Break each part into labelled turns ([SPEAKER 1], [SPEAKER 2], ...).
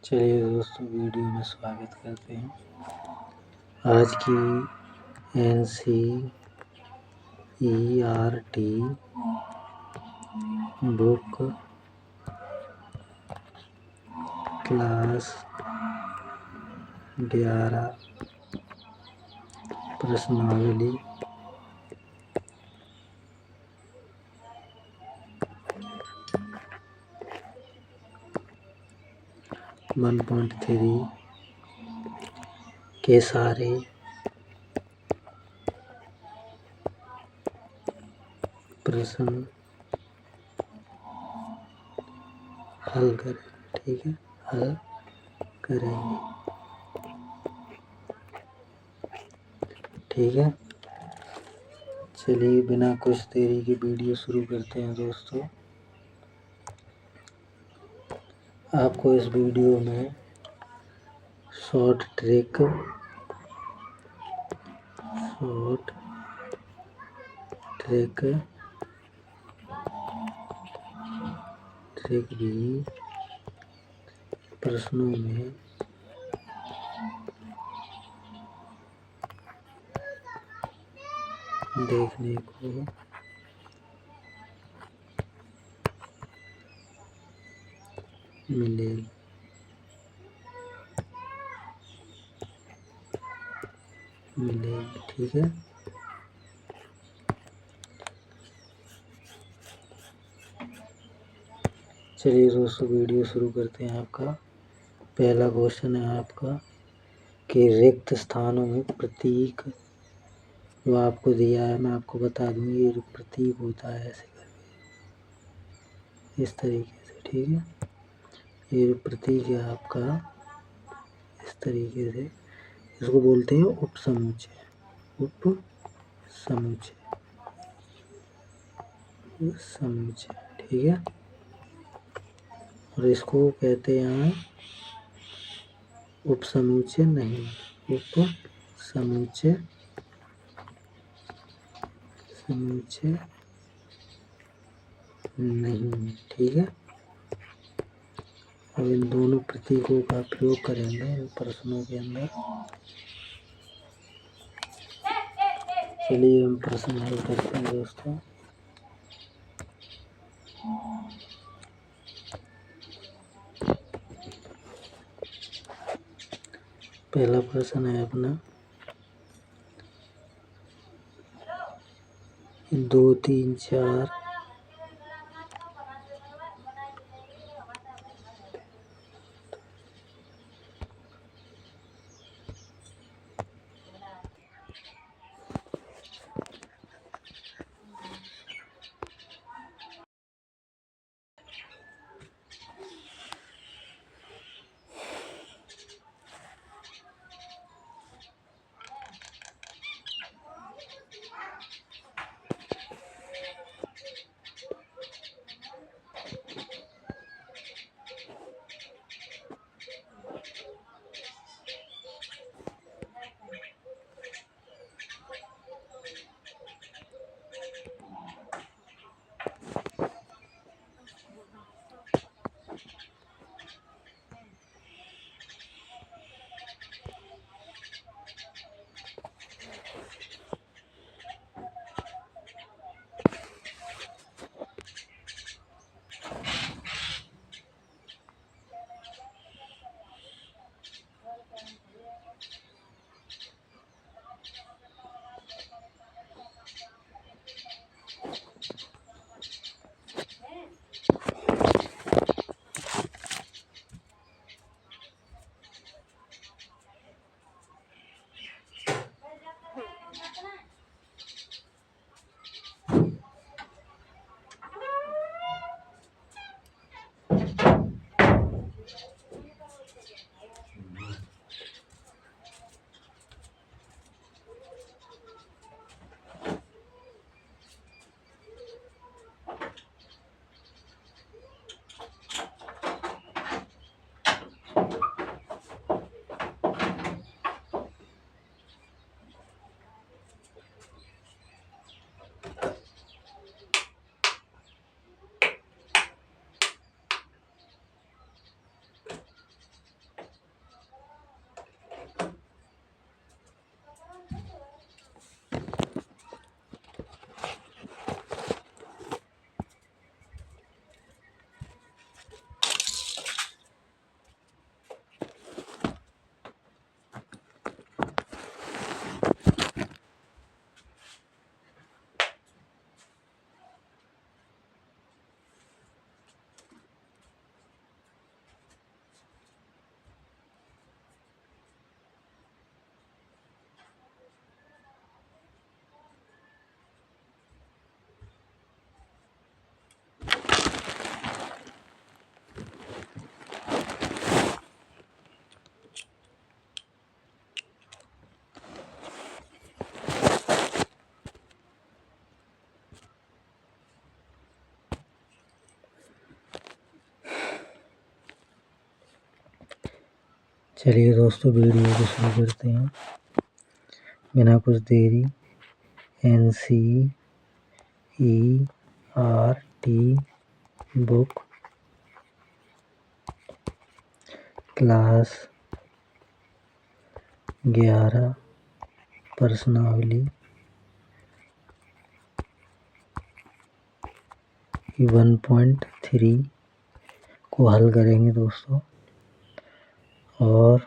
[SPEAKER 1] चलिए दोस्तों, वीडियो में स्वागत करते हैं। आज की NCERT बुक क्लास 11 प्रश्नावली 1.3 के सारे प्रश्न हल करें। ठीक है, हल करेंगे। ठीक है, चलिए बिना कुछ देरी की वीडियो शुरू करते हैं। दोस्तों, आपको इस वीडियो में शॉर्ट ट्रिक भी प्रश्नों में देखने को मिलेगी। ठीक है, चलिए दोस्तों वीडियो शुरू करते हैं। आपका पहला क्वेश्चन है आपका कि रिक्त स्थानों में प्रतीक जो आपको दिया है, मैं आपको बता दूं, ये जो प्रतीक होता है ऐसे करके इस तरीके से। ठीक है, ये जो प्रतीक है आपका इस तरीके से, इसको बोलते हैं उपसमुच्चय। ठीक है, और इसको कहते हैं उपसमुच्चय नहीं, उपसमुच्चय नहीं। ठीक है, अब इन दोनों प्रतीकों का प्रयोग करेंगे इन प्रश्नों के अंदर। चलिए हम प्रश्न हल करते हैं दोस्तों। पहला प्रश्न है अपना 2, 3, 4 चलिए दोस्तों वीडियो को शुरू करते हैं बिना कुछ देरी। NCERT बुक क्लास 11 प्रश्नावली 1.3 को हल करेंगे दोस्तों। और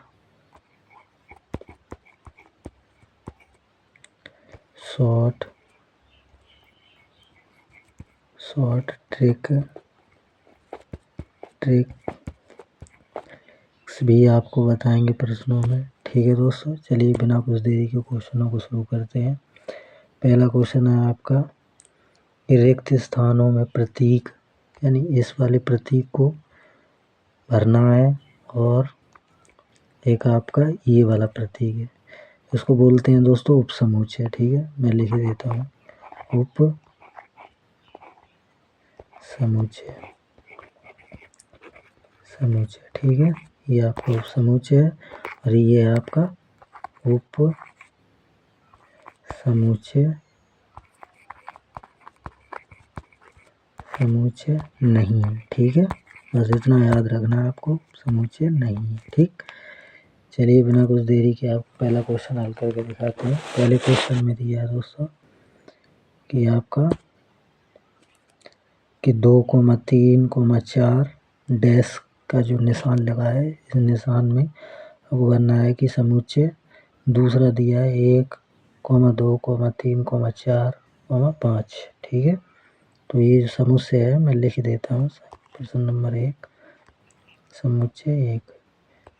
[SPEAKER 1] शॉर्ट ट्रिक्स भी आपको बताएंगे प्रश्नों में। ठीक है दोस्तों, चलिए बिना कुछ देरी के क्वेश्चनों को शुरू करते हैं। पहला क्वेश्चन है आपका कि रिक्त स्थानों में प्रतीक, यानी इस वाले प्रतीक को भरना है। और एक आपका ये वाला प्रतीक है, इसको बोलते हैं दोस्तों उपसमुच्चय। ठीक है, मैं लिख देता हूँ उप समुच्चय। ठीक है, ये आपका उप समुच्चय है और ये है आपका उप समुच्चय नहीं है। ठीक है, बस इतना याद रखना है आपको, समुच्चय नहीं है। ठीक, चलिए बिना कुछ देरी के आप पहला क्वेश्चन हल करके दिखाते हैं। पहले क्वेश्चन में दिया है दोस्तों कि आपका कि 2,3,4 डैश का जो निशान लगा है, इस निशान में आपको बनना है कि समुच्चय। दूसरा दिया है 1,2,3,4,5। ठीक है, तो ये जो समुच्चय है मैं लिख देता हूँ। प्रश्न नंबर 1 समुच्चय 1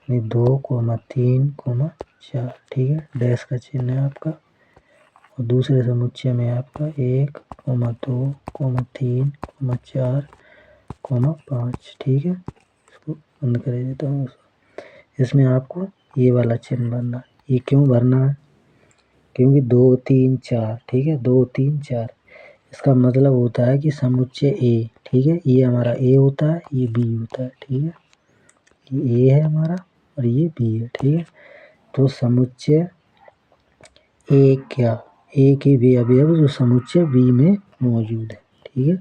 [SPEAKER 1] में 2,3,4। ठीक है, डैश का चिन्ह है आपका। और दूसरे समुच्चय में आपका 1,2,3,4,5। ठीक है, इसको बंद कर देता हूँ। इसमें आपको ये वाला चिन्ह भरना है। ये क्यों भरना है? क्योंकि 2, 3, 4। ठीक है, 2, 3, 4 इसका मतलब होता है कि समुच्चय ए। ठीक है, ये हमारा ए होता है, ये बी होता है। ठीक है, ये ए है हमारा और ये बी है। ठीक है, तो समुच्चय ए क्या, ए के वे अवयव जो समुच्चय बी में मौजूद है। ठीक है,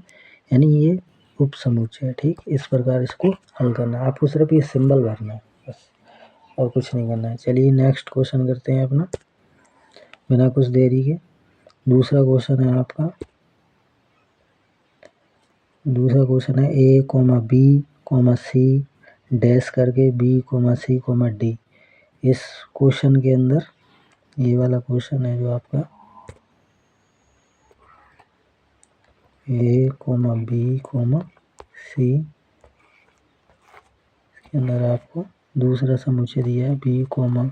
[SPEAKER 1] यानी ये उप समुच्चय है। ठीक, इस प्रकार इसको हल करना है। आपको सिर्फ ये सिंबल भरना है बस, और कुछ नहीं करना है। चलिए नेक्स्ट क्वेश्चन करते हैं अपना बिना कुछ देरी के। दूसरा क्वेश्चन है आपका, दूसरा क्वेश्चन है A,B,C डैश करके B,C,D। इस क्वेश्चन के अंदर ये वाला क्वेश्चन है जो आपका A,B,C के अंदर आपको दूसरा समुच्चय दिया है B,C,D।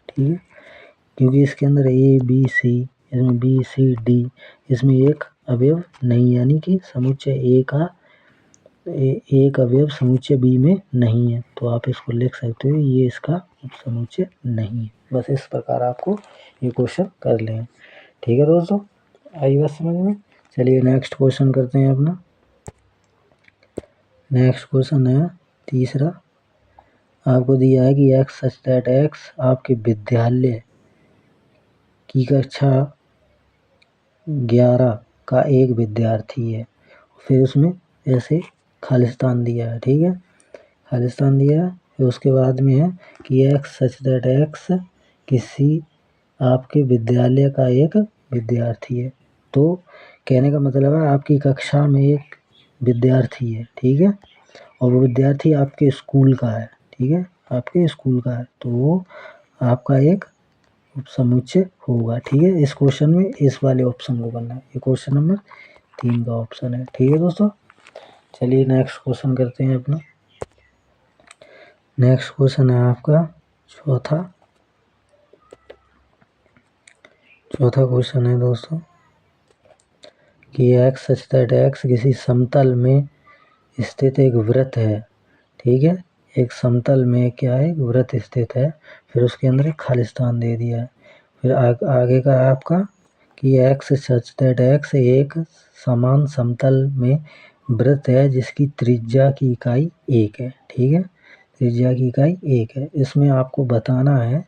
[SPEAKER 1] ठीक है, क्योंकि इसके अंदर ABC, इसमें BCD, इसमें एक अवयव नहीं, यानी कि समुच्चय ए का एक अवयव समुच्चय बी में नहीं है, तो आप इसको लिख सकते हो ये इसका उपसमुच्चय नहीं है। बस इस प्रकार आपको ये क्वेश्चन कर लें। ठीक है दोस्तों, आई बात समझ में। चलिए नेक्स्ट क्वेश्चन करते हैं अपना। नेक्स्ट क्वेश्चन है तीसरा। आपको दिया है कि x सच दैट x आपके विद्यालय की कक्षा 11 का एक विद्यार्थी है। फिर उसमें ऐसे खालिस्तान दिया है। ठीक है, खालिस्तान दिया है। फिर उसके बाद में है कि x सच दैट x किसी आपके विद्यालय का एक विद्यार्थी है। तो कहने का मतलब है आपकी कक्षा में एक विद्यार्थी है। ठीक है, और वो विद्यार्थी आपके स्कूल का है। ठीक है, आपके स्कूल का है, तो वो आपका एक उपसमुच्चय होगा। ठीक है, इस क्वेश्चन में इस वाले ऑप्शन को करना है। ये क्वेश्चन नंबर 3 का ऑप्शन है। ठीक है दोस्तों, चलिए नेक्स्ट क्वेश्चन करते हैं अपना। नेक्स्ट क्वेश्चन है आपका चौथा क्वेश्चन है दोस्तों कि x सच दैट x किसी समतल में स्थित एक वृत्त है। ठीक है, एक समतल में क्या है, वृत्त स्थित है। फिर उसके अंदर एक खालिस्तान दे दिया है। फिर आगे का आपका कि x सच दैट x एक समान समतल में वृत्त है जिसकी त्रिज्या की इकाई 1 है। ठीक है, त्रिज्या की इकाई 1 है। इसमें आपको बताना है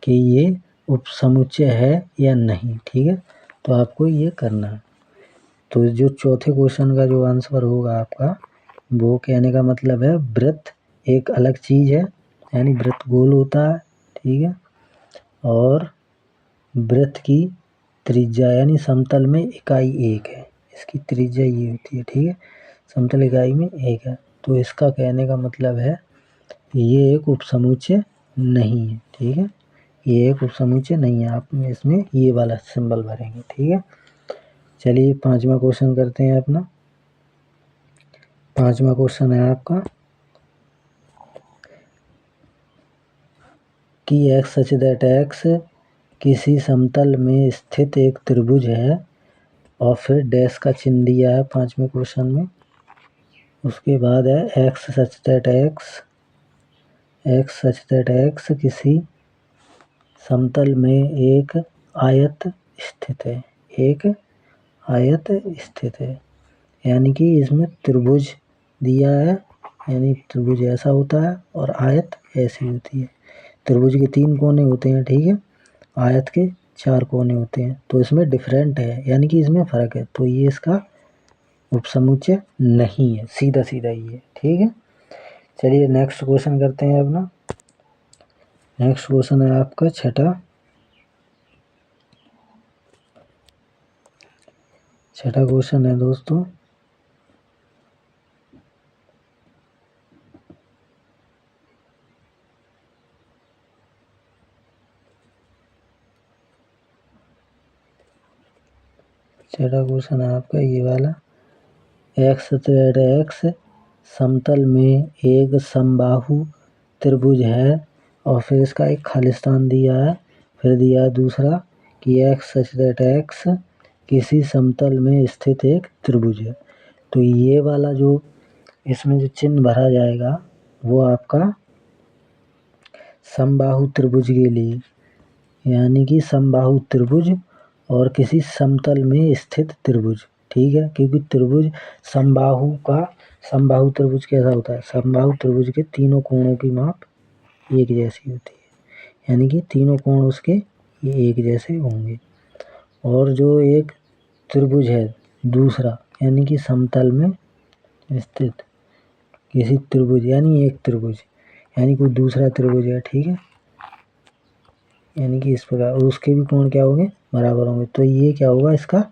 [SPEAKER 1] कि ये उपसमुच्चय है या नहीं, ठीक है। तो आपको ये करना है। तो जो चौथे क्वेश्चन का जो आंसर होगा आपका, वो कहने का मतलब है वृत्त एक अलग चीज़ है, यानी वृत्त गोल होता है, ठीक है। और वृत्त की त्रिज्या यानी समतल में इकाई 1 है, इसकी त्रिज्या ये होती है, ठीक है। समतल इकाई में 1 है, तो इसका कहने का मतलब है ये एक उपसमुच्चय नहीं है, ठीक है। ये एक उपसमुच्चय नहीं है। आप इसमें ये वाला सिंबल भरेंगे, ठीक है। चलिए 5वां क्वेश्चन करते हैं अपना। 5वां क्वेश्चन है आपका कि एक्स सच दैट एक्स किसी समतल में स्थित एक त्रिभुज है, और फिर डैश का चिन्ह दिया है 5वें क्वेश्चन में। उसके बाद है एक्स सच दैट एक्स किसी समतल में एक आयत स्थित है, एक आयत स्थित है, यानी कि इसमें त्रिभुज दिया है, यानी त्रिभुज ऐसा होता है और आयत ऐसी होती है। त्रिभुज के 3 कोने होते हैं, ठीक है। आयत के 4 कोने होते हैं, तो इसमें डिफरेंट है, यानी कि इसमें फ़र्क है, तो ये इसका उपसमुच्चय नहीं है, सीधा सीधा ये, ठीक है। चलिए नेक्स्ट क्वेश्चन करते हैं अपना। नेक्स्ट क्वेश्चन है आपका छठा क्वेश्चन है दोस्तों, छठा क्वेश्चन है आपका ये वाला। एक्स समतल में एक समबाहु त्रिभुज है, और फिर इसका एक खालिस्तान दिया है। फिर दिया है दूसरा कि एक्स सच दैट एक्स किसी समतल में स्थित एक त्रिभुज है। तो ये वाला जो इसमें जो चिन्ह भरा जाएगा वो आपका समबाहु त्रिभुज के लिए, यानी कि समबाहु त्रिभुज और किसी समतल में स्थित त्रिभुज, ठीक है। क्योंकि त्रिभुज समबाहु त्रिभुज कैसा होता है, समबाहु त्रिभुज के तीनों कोणों की माप एक जैसी होती है, यानी कि तीनों कोण उसके ये एक जैसे होंगे। और जो एक त्रिभुज है दूसरा, यानी कि समतल में स्थित किसी त्रिभुज, यानी एक त्रिभुज, यानी कोई दूसरा त्रिभुज है, ठीक है, यानी कि इस प्रकार, और उसके भी कोण क्या होंगे, बराबर होंगे। तो ये क्या होगा, इसका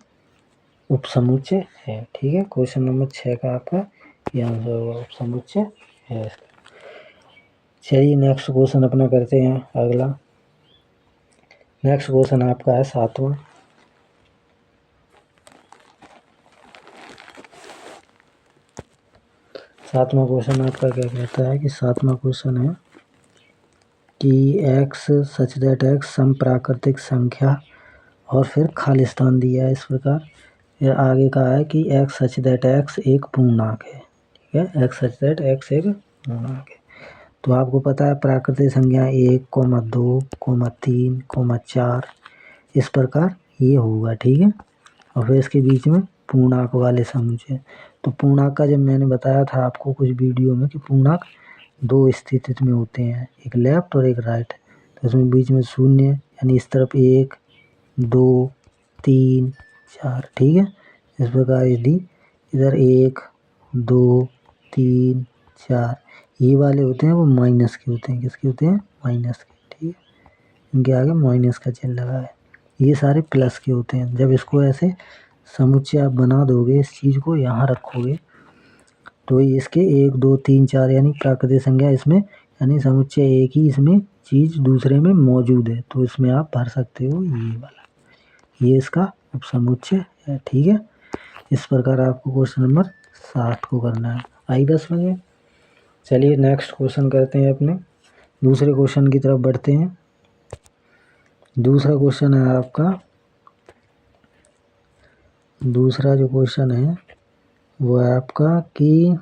[SPEAKER 1] उपसमुच्चय है, ठीक है। क्वेश्चन नंबर 6 का आपका ये आंसर होगा, उपसमुच्चय है इसका। चलिए नेक्स्ट क्वेश्चन अपना करते हैं अगला। नेक्स्ट क्वेश्चन आपका है 7वां। 7वां क्वेश्चन आपका क्या कहता है कि 7वां क्वेश्चन है कि एक्स सच दैट एक्स सम प्राकृतिक संख्या, और फिर खालिस्तान दिया है इस प्रकार। फिर आगे कहा है कि एक्स सच दैट एक्स एक पूर्णांक है, ठीक है। एक्स सच दैट एक्स एक पूर्णांक है। तो आपको पता है प्राकृतिक संख्या 1, 2, 3, 4 इस प्रकार ये होगा, ठीक है। और फिर इसके बीच में पूर्णांक वाले समुच्चय। तो पूर्णांक का जब मैंने बताया था आपको कुछ वीडियो में कि पूर्णांक 2 स्थिति में होते हैं, एक लेफ्ट और एक राइट। तो इसमें बीच में शून्य, यानी इस तरफ 1, 2, 3, 4, ठीक है। इस प्रकार यदि इधर 1, 2, 3, 4 ये वाले होते हैं वो माइनस के होते हैं, किसके होते हैं, माइनस के, ठीक है। इनके आगे माइनस का चिन्ह लगा है। ये सारे प्लस के होते हैं। जब इसको ऐसे समुच्चय आप बना दोगे, इस चीज़ को यहाँ रखोगे, तो इसके 1, 2, 3, 4 यानी प्राकृतिक संख्या इसमें, यानी समुच्चय एक ही इसमें चीज़ दूसरे में मौजूद है, तो इसमें आप भर सकते हो ये वाला, ये इसका उपसमुच्चय है, ठीक है। इस प्रकार आपको क्वेश्चन नंबर 7 को करना है। आई बस में। चलिए नेक्स्ट क्वेश्चन करते हैं अपने दूसरे क्वेश्चन की तरफ बढ़ते हैं। दूसरा क्वेश्चन है आपका, दूसरा जो क्वेश्चन है वो है आपका कि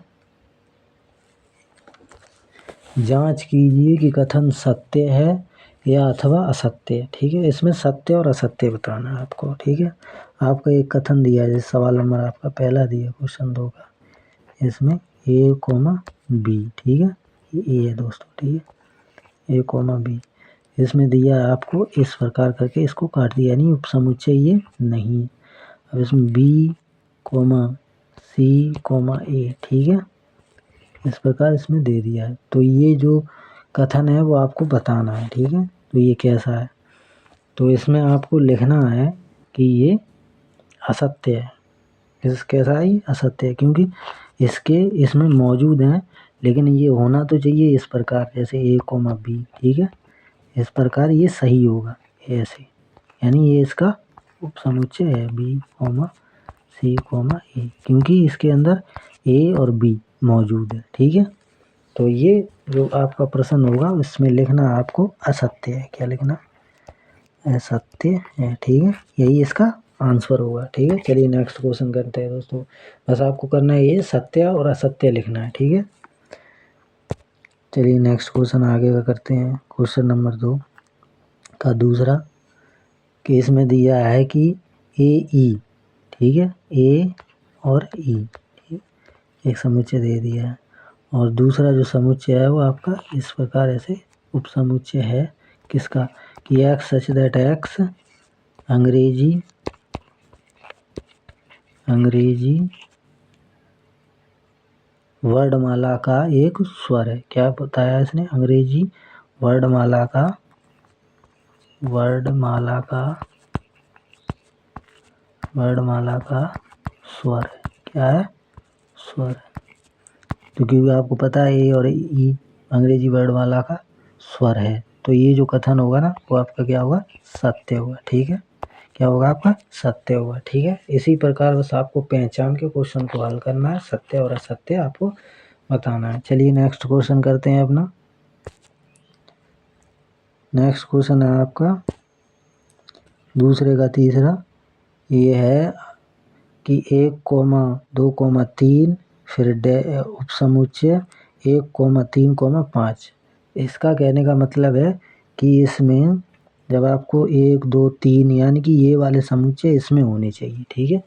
[SPEAKER 1] जांच कीजिए कि कथन सत्य है या अथवा असत्य है, ठीक है। इसमें सत्य और असत्य बताना है आपको, ठीक है। आपका एक कथन दिया है, जैसे सवाल नंबर आपका पहला दिया क्वेश्चन 2 का, इसमें A, B, ठीक है। ये ए है दोस्तों, ठीक है, ए कोमा बी। इसमें दिया है आपको इस प्रकार करके, इसको काट दिया, यानी उपसमुच्चय ये नहीं है। अब इसमें बी कोमा सी कोमा ए, ठीक है, इस प्रकार इसमें दे दिया है। तो ये जो कथन है वो आपको बताना है, ठीक है। तो ये कैसा है, तो इसमें आपको लिखना है कि ये असत्य है। कैसा है, ये असत्य है, क्योंकि इसमें मौजूद हैं, लेकिन ये होना तो चाहिए इस प्रकार, जैसे ए कोमा बी, ठीक है, इस प्रकार ये सही होगा ऐसे, यानी ये इसका उपसमुच्चय है बी कोमा सी कोमा ए, क्योंकि इसके अंदर ए और बी मौजूद है, ठीक है। तो ये जो आपका प्रश्न होगा इसमें लिखना आपको असत्य है, क्या लिखना, असत्य है, ठीक है, यही इसका आंसर होगा, ठीक है। चलिए नेक्स्ट क्वेश्चन करते हैं दोस्तों। बस आपको करना है ये सत्य और असत्य लिखना है, ठीक है। चलिए नेक्स्ट क्वेश्चन आगे का करते हैं। क्वेश्चन नंबर 2 का दूसरा, कि इसमें दिया है कि ए ई, ठीक है, ए और ई, एक समुच्चय दे दिया है, और दूसरा जो समुच्चय है वो आपका इस प्रकार ऐसे उपसमुच्चय है किसका, कि एक्स सच दैट एक्स अंग्रेजी वर्णमाला का एक स्वर है। क्या बताया इसने, अंग्रेजी वर्णमाला का स्वर है, क्या है, स्वर है। तो क्योंकि आपको पता है ए और ई अंग्रेजी वर्णमाला का स्वर है, तो ये जो कथन होगा ना वो आपका क्या होगा, सत्य होगा, ठीक है, क्या होगा आपका, सत्य होगा, ठीक है। इसी प्रकार बस आपको पहचान के क्वेश्चन को हल करना है, सत्य और असत्य आपको बताना है। चलिए नेक्स्ट क्वेश्चन करते हैं अपना। नेक्स्ट क्वेश्चन है आपका दूसरे का तीसरा, ये है कि 1,2,3 फिर उपसमुच्चय 1,3,5। इसका कहने का मतलब है कि इसमें जब आपको 1 2 3 यानी कि ये वाले समुच्चय इसमें होने चाहिए, ठीक है।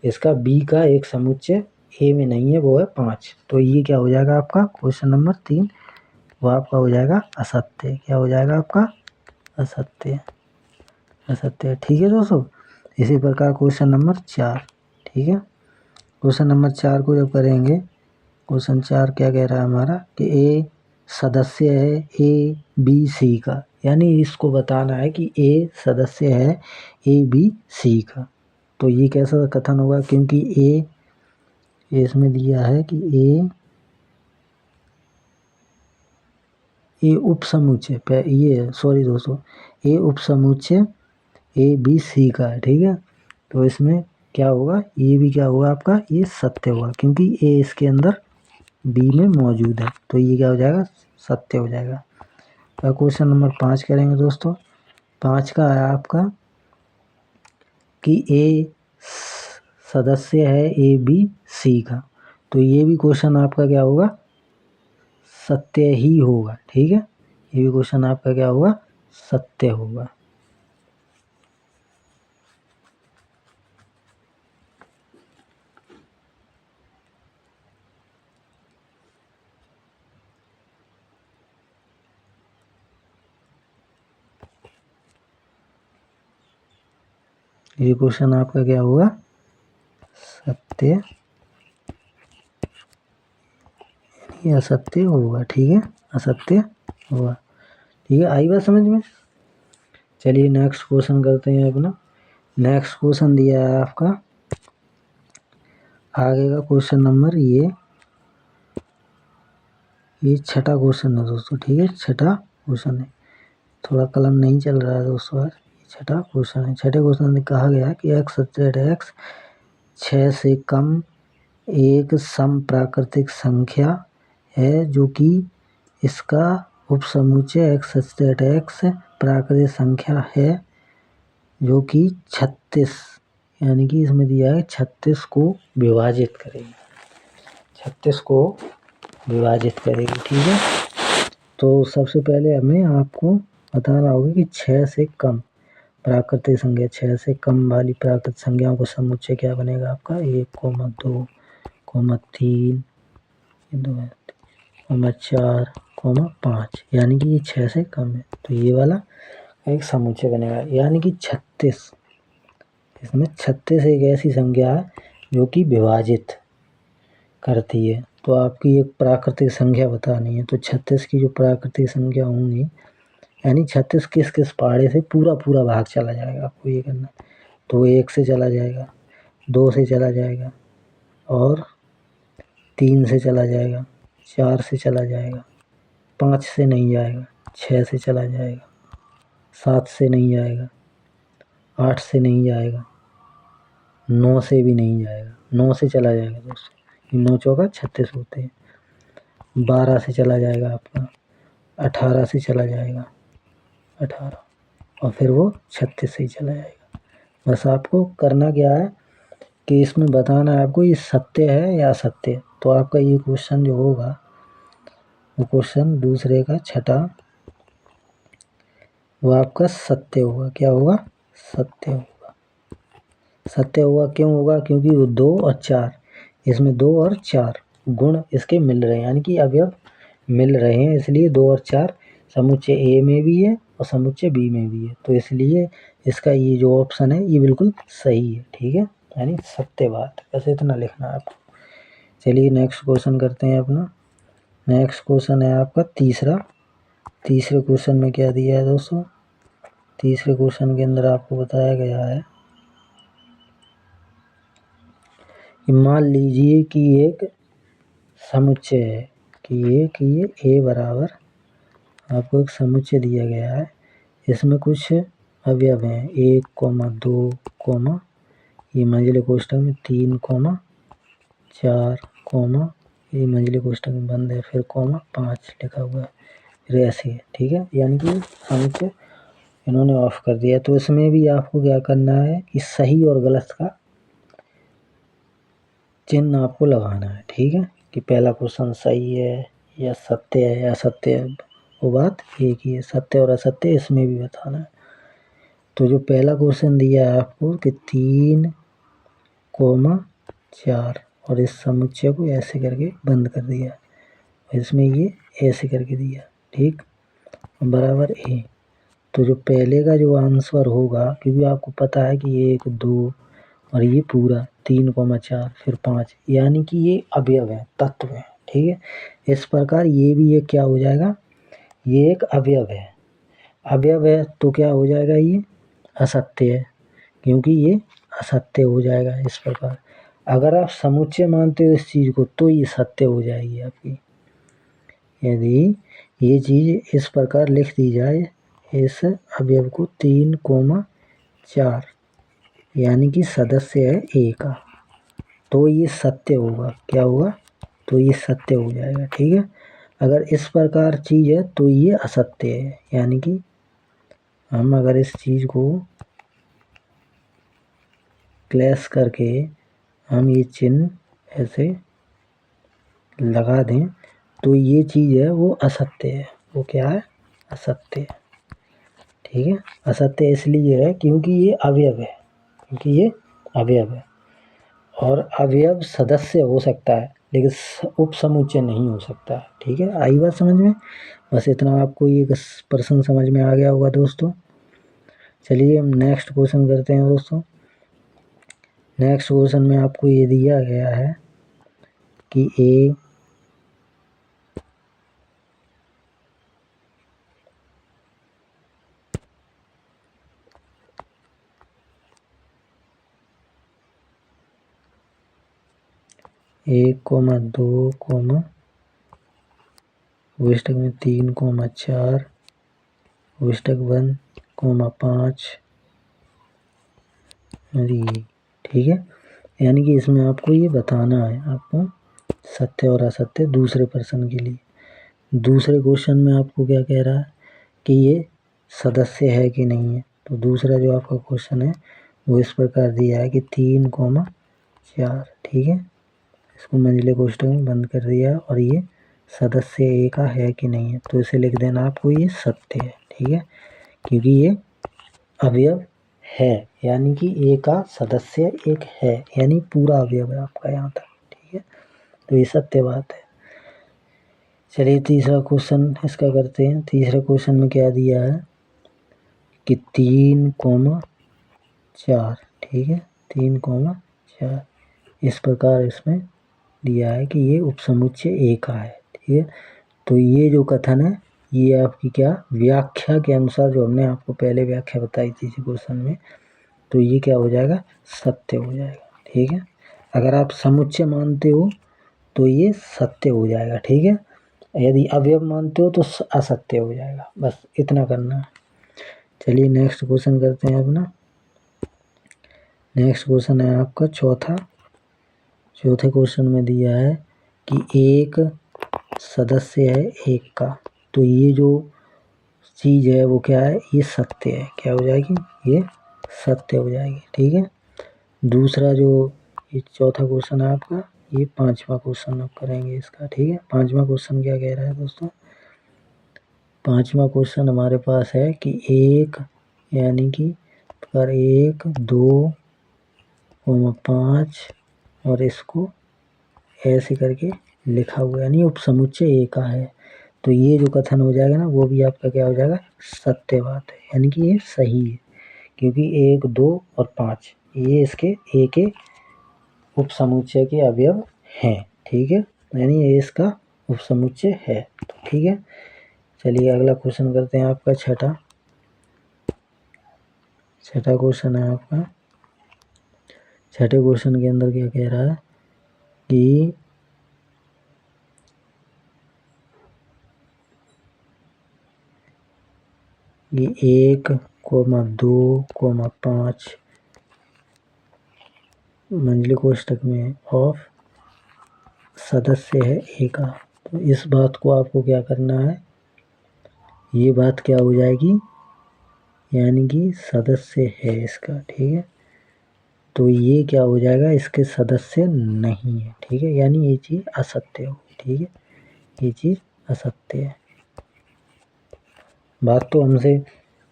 [SPEAKER 1] इसका बी का एक समुच्चय ए में नहीं है, वो है 5। तो ये क्या हो जाएगा आपका क्वेश्चन नंबर 3, वो आपका हो जाएगा असत्य। क्या हो जाएगा आपका, असत्य, असत्य, ठीक है दोस्तों। इसी प्रकार क्वेश्चन नंबर 4, ठीक है, क्वेश्चन नंबर 4 को जब करेंगे, क्वेश्चन 4 क्या कह रहा है हमारा, कि ए सदस्य है ए बी सी का, यानी इसको बताना है कि ए सदस्य है ए बी सी का। तो ये कैसा कथन होगा, क्योंकि ए इसमें दिया है कि ए उपसमुच्चय, ये सॉरी दोस्तों, ए उपसमुच्चय ए बी सी का है, ठीक है। तो इसमें क्या होगा, ये भी क्या होगा आपका, ये सत्य होगा, क्योंकि ए इसके अंदर बी में मौजूद है, तो ये क्या हो जाएगा, सत्य हो जाएगा। तो क्वेश्चन नंबर 5 करेंगे दोस्तों। 5 का है आपका कि ए सदस्य है ए बी सी का। तो ये भी क्वेश्चन आपका क्या होगा, सत्य ही होगा, ठीक है, ये भी क्वेश्चन आपका क्या होगा, सत्य होगा। ये क्वेश्चन आपका क्या होगा, सत्य, ये असत्य होगा, ठीक है, असत्य होगा, ठीक है। आई बात समझ में। चलिए नेक्स्ट क्वेश्चन करते हैं अपना। नेक्स्ट क्वेश्चन दिया है आपका आगे का क्वेश्चन नंबर ये छठा क्वेश्चन है दोस्तों, ठीक है, छठा क्वेश्चन है। थोड़ा कलम नहीं चल रहा है दोस्तों आज, छठा क्वेश्चन है। छठे क्वेश्चन में कहा गया है कि एक्स सच एक्स 6 से कम एक सम प्राकृतिक संख्या है, जो कि इसका उपसमुच्चय एक्स सच एक्स प्राकृतिक संख्या है जो कि 36, यानी कि इसमें दिया है 36 को विभाजित करेगी, 36 को विभाजित करेगी, ठीक है। तो सबसे पहले हमें आपको बताना होगा कि 6 से कम प्राकृतिक संख्या, 6 से कम वाली प्राकृतिक संख्याओं का समुच्चय क्या बनेगा आपका, 1,2,3 2 5, यानी कि ये 6 से कम है, तो ये वाला एक समुच्चय बनेगा। यानी कि 36, इसमें 36 एक ऐसी संख्या है जो कि विभाजित करती है। तो आपकी एक प्राकृतिक संख्या बतानी है, तो 36 की जो प्राकृतिक संख्या होंगी, यानी 36 किस किस पहाड़े से पूरा पूरा भाग चला जाएगा, आपको ये करना। तो 1 से चला जाएगा, 2 से चला जाएगा, और 3 से चला जाएगा, 4 से चला जाएगा, 5 से नहीं जाएगा, 6 से चला जाएगा, 7 से नहीं जाएगा, 8 से नहीं जाएगा, 9 से भी नहीं जाएगा, 9 से चला जाएगा दोस्तों, 9 चौका 36 होते हैं। 12 से चला जाएगा आपका, 18 से चला जाएगा, 18, और फिर वो 36 से ही चला जाएगा। बस आपको करना क्या है कि इसमें बताना है आपको ये सत्य है या असत्य है। तो आपका ये क्वेश्चन जो होगा, वो क्वेश्चन दूसरे का छठा, वो आपका सत्य होगा। क्या होगा? सत्य होगा। सत्य होगा क्यों होगा? क्योंकि वो 2 और 4, इसमें 2 और 4 गुण इसके मिल रहे हैं, यानी कि अवयव मिल रहे हैं, इसलिए 2 और 4 समुच्चय ए में भी है और समुच्चय बी में भी है। तो इसलिए इसका ये जो ऑप्शन है ये बिल्कुल सही है। ठीक है, यानी सत्य बात है। बस इतना लिखना है आपको। चलिए नेक्स्ट क्वेश्चन करते हैं अपना। नेक्स्ट क्वेश्चन है आपका तीसरा। तीसरे क्वेश्चन में क्या दिया है दोस्तों? तीसरे क्वेश्चन के अंदर आपको बताया गया है कि मान लीजिए कि एक समुच्चय है कि ये ए बराबर, आपको एक समुच्चय दिया गया है, इसमें कुछ अवयव हैं 1, 2, ये मंझले कोष्ठक में 3, 4, ये मंझले कोष्ठक में बंद है, फिर 5 लिखा हुआ है, फिर ऐसे है। ठीक है, यानी कि समुच्चय इन्होंने ऑफ कर दिया। तो इसमें भी आपको क्या करना है कि सही और गलत का चिन्ह आपको लगाना है। ठीक है, कि पहला क्वेश्चन सही है या सत्य है या असत्य है, वो बात एक ही है। सत्य और असत्य इसमें भी बताना है। तो जो पहला क्वेश्चन दिया है आपको कि 3, 4, और इस समुच्चय को ऐसे करके बंद कर दिया, इसमें ये ऐसे करके दिया, ठीक, बराबर ए। तो जो पहले का जो आंसर होगा, क्योंकि आपको पता है कि 1, 2 और ये पूरा 3, 4, फिर 5, यानी कि ये अवयव है, तत्व है। ठीक है, इस प्रकार ये भी एक क्या हो जाएगा, ये एक अवयव है। अवयव है तो क्या हो जाएगा, ये असत्य है, क्योंकि ये असत्य हो जाएगा। इस प्रकार अगर आप समुच्चय मानते हो इस चीज़ को, तो ये सत्य हो जाएगी आपकी। यदि ये चीज़ इस प्रकार लिख दी जाए, इस अवयव को 3, 4, यानी कि सदस्य है ए का, तो ये सत्य होगा। क्या होगा? तो ये सत्य हो जाएगा। ठीक है, अगर इस प्रकार चीज़ है तो ये असत्य है, यानी कि हम अगर इस चीज़ को क्लैश करके हम ये चिन्ह ऐसे लगा दें, तो ये चीज़ है वो असत्य है। वो क्या है? असत्य है। ठीक है, असत्य इसलिए है क्योंकि ये अवयव है, क्योंकि ये अवयव है, और अवयव सदस्य हो सकता है लेकिन उपसमुच्चय नहीं हो सकता है। ठीक है, आई बात समझ में? बस इतना आपको ये प्रश्न समझ में आ गया होगा दोस्तों। चलिए हम नेक्स्ट क्वेश्चन करते हैं दोस्तों। नेक्स्ट क्वेश्चन में आपको ये दिया गया है कि ए एक, 2, कोष्ठक में 3, 4, कोष्ठक बंद, 5, ठीक है, यानी कि इसमें आपको ये बताना है, आपको सत्य और असत्य दूसरे प्रश्न के लिए। दूसरे क्वेश्चन में आपको क्या कह रहा है कि ये सदस्य है कि नहीं है। तो दूसरा जो आपका क्वेश्चन है वो इस प्रकार दिया है कि 3, 4, ठीक है, इसको मंझले कोष्ठक में बंद कर दिया, और ये सदस्य ए का है कि नहीं है। तो इसे लिख देना आपको ये सत्य है। ठीक है, क्योंकि ये अवयव है, यानी कि ए का सदस्य एक है, यानी पूरा अवयव है आपका यहाँ तक। ठीक है, तो ये सत्य बात है। चलिए तीसरा क्वेश्चन इसका करते हैं। तीसरे क्वेश्चन में क्या दिया है कि 3,4, ठीक है, 3,4 इस प्रकार इसमें दिया है कि ये उपसमुच्चय ए का है, ठीक है। तो ये जो कथन है ये आपकी क्या व्याख्या के अनुसार, जो हमने आपको पहले व्याख्या बताई थी इसी क्वेश्चन में, तो ये क्या हो जाएगा, सत्य हो जाएगा, ठीक है। अगर आप समुच्चय मानते हो तो ये सत्य हो जाएगा, ठीक है। यदि अवयव मानते हो तो असत्य हो जाएगा, बस इतना करना है। चलिए नेक्स्ट क्वेश्चन करते हैं अपना। नेक्स्ट क्वेश्चन है आपका चौथे क्वेश्चन में दिया है कि एक सदस्य है एक का, तो ये जो चीज़ है वो क्या है, ये सत्य है, क्या हो जाएगी, ये सत्य हो जाएगी, ठीक है। दूसरा जो ये चौथा क्वेश्चन है आपका, ये पांचवा क्वेश्चन आप करेंगे इसका, ठीक है। पांचवा क्वेश्चन क्या कह रहा है दोस्तों, पांचवा क्वेश्चन हमारे पास है कि एक यानी कि पर 1, 2, 5 और इसको ऐसे करके लिखा हुआ है, यानी उपसमुच्चय ए का है। तो ये जो कथन हो जाएगा ना वो भी आपका क्या हो जाएगा, सत्य बात है, यानी कि ये सही है, क्योंकि 1, 2 और 5 ये इसके ए के उपसमुच्चय के अवयव हैं, ठीक है, यानी ये इसका उपसमुच्चय है, ठीक है। चलिए अगला क्वेश्चन करते हैं आपका छठा क्वेश्चन है आपका। छठे क्वेश्चन के अंदर क्या कह रहा है कि ये 1, 2, 5 मंझले कोष्ठक में ऑफ सदस्य है ए का। तो इस बात को आपको क्या करना है, ये बात क्या हो जाएगी, यानी कि सदस्य है इसका, ठीक है। तो ये क्या हो जाएगा, इसके सदस्य नहीं है, ठीक है, यानी ये चीज़ असत्य हो, ठीक है, ये चीज़ असत्य है। बात तो हमसे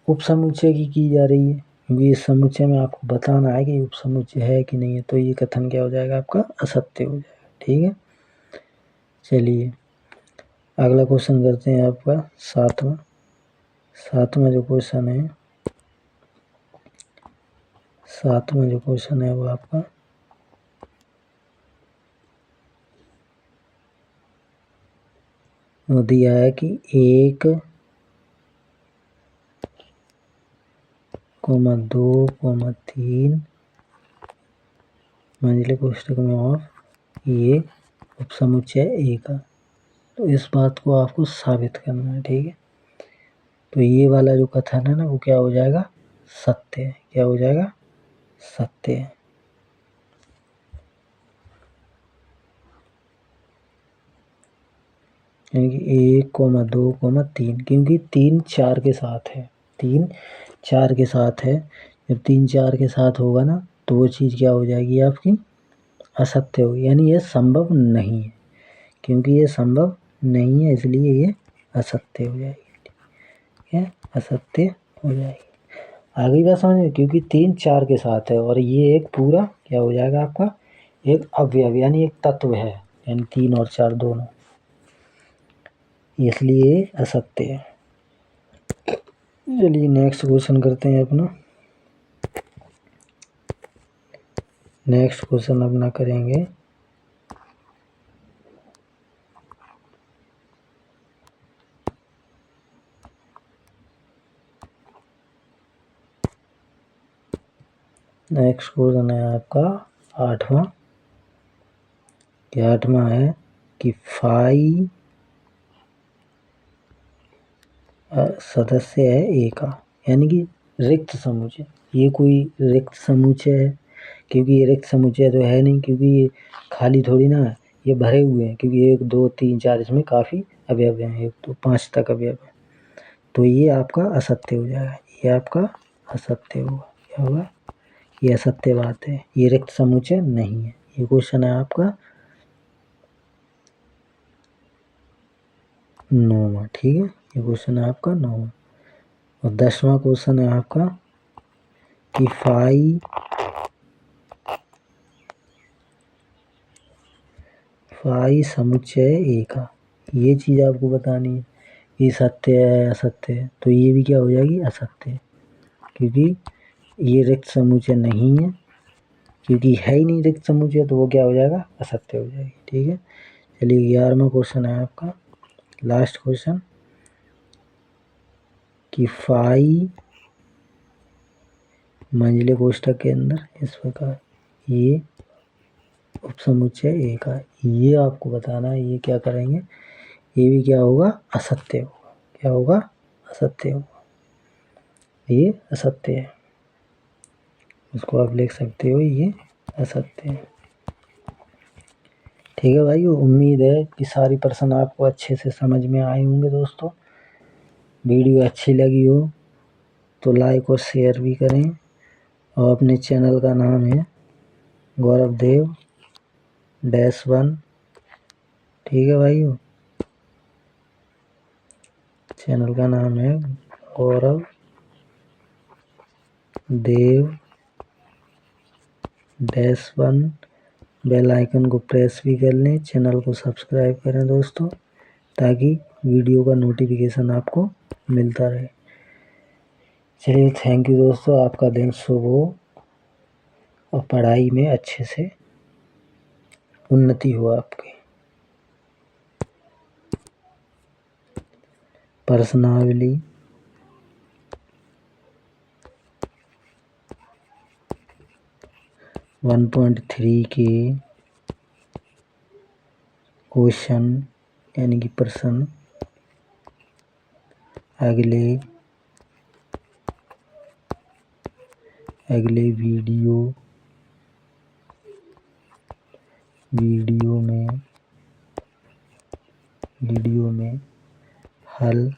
[SPEAKER 1] उपसमुच्चय की जा रही है, क्योंकि इस समुच्चय में आपको बताना है कि उपसमुच्चय है कि नहीं है, तो ये कथन क्या हो जाएगा, आपका असत्य हो जाएगा, ठीक है। चलिए अगला क्वेश्चन करते हैं आपका सातवां जो क्वेश्चन है, वो आपका वो दिया है कि 1, 2, 3 मंझले कोष्ठक में ऑफ ये उपसमुच्चय ए का। तो इस बात को आपको साबित करना है, ठीक है। तो ये वाला जो कथन है ना वो क्या हो जाएगा, सत्य है, क्या हो जाएगा, सत्य है। यानी कि 1, 2, 3, क्योंकि 3, 4 के साथ है, 3, 4 के साथ है। जब 3, 4 के साथ होगा ना तो वो चीज़ क्या हो जाएगी, आपकी असत्य होगी, यानी ये संभव नहीं है, क्योंकि ये संभव नहीं है इसलिए ये असत्य हो जाएगी, ठीक है, असत्य हो जाएगी। आगे बात समझ में, क्योंकि 3, 4 के साथ है और ये एक पूरा क्या हो जाएगा, आपका एक अवयव यानी एक तत्व है, यानी 3 और 4 दोनों, इसलिए असत्य है। चलिए नेक्स्ट क्वेश्चन करते हैं अपना। नेक्स्ट क्वेश्चन अपना करेंगे नेक्स्ट क्वेश्चन है आपका 8वां। क्या 8वां है कि फाई सदस्य है ए का, यानी कि रिक्त समुच्चय। ये कोई रिक्त समुच्चय है, क्योंकि ये रिक्त समुच्चय तो है नहीं, क्योंकि ये खाली थोड़ी ना है, ये भरे हुए हैं, क्योंकि 1, 2, 3, 4 इसमें काफ़ी अवयव हैं, 1, 2, 5 तक अवयव है। तो ये आपका असत्य हो जाएगा, ये आपका असत्य होगा, क्या होगा, ये असत्य बात है, ये रिक्त समुच्चय नहीं है। ये क्वेश्चन है आपका 9वां, ठीक है, ये क्वेश्चन है आपका 9वां। और 10वां क्वेश्चन है आपका कि फाई समुच्चय ए का, ये चीज़ आपको बतानी है, ये सत्य है असत्य है, तो ये भी क्या हो जाएगी असत्य है, क्योंकि ये रिक्त समुच्चय नहीं है, क्योंकि है ही नहीं रिक्त समुच्चय, तो वो क्या हो जाएगा असत्य हो जाएगी। ठीक है, चलिए 11वां क्वेश्चन है आपका, लास्ट क्वेश्चन, कि फाई मंझले कोष्ठक के अंदर इस प्रकार ये उपसमुच्चय ए का, ये आपको बताना है, ये क्या करेंगे, ये भी क्या होगा असत्य होगा, क्या होगा असत्य होगा, ये असत्य है, उसको आप लिख सकते हो ये असत्य है। ठीक है भाई, उम्मीद है कि सारी प्रश्न आपको अच्छे से समझ में आए होंगे दोस्तों। वीडियो अच्छी लगी हो तो लाइक और शेयर भी करें, और अपने चैनल का नाम है गौरव देव -1। ठीक है भाइयों, चैनल का नाम है गौरव देव -1। बेल आइकन को प्रेस भी कर लें, चैनल को सब्सक्राइब करें दोस्तों, ताकि वीडियो का नोटिफिकेशन आपको मिलता रहे। चलिए, थैंक यू दोस्तों, आपका दिन शुभ हो और पढ़ाई में अच्छे से उन्नति हो आपकी। प्रश्नावली 1.3 के क्वेश्चन यानी कि प्रश्न अगले वीडियो में हल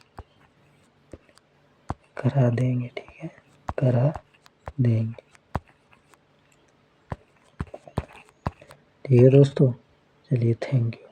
[SPEAKER 1] करा देंगे। ठीक है, करा देंगे। ठीक है दोस्तों, चलिए थैंक यू।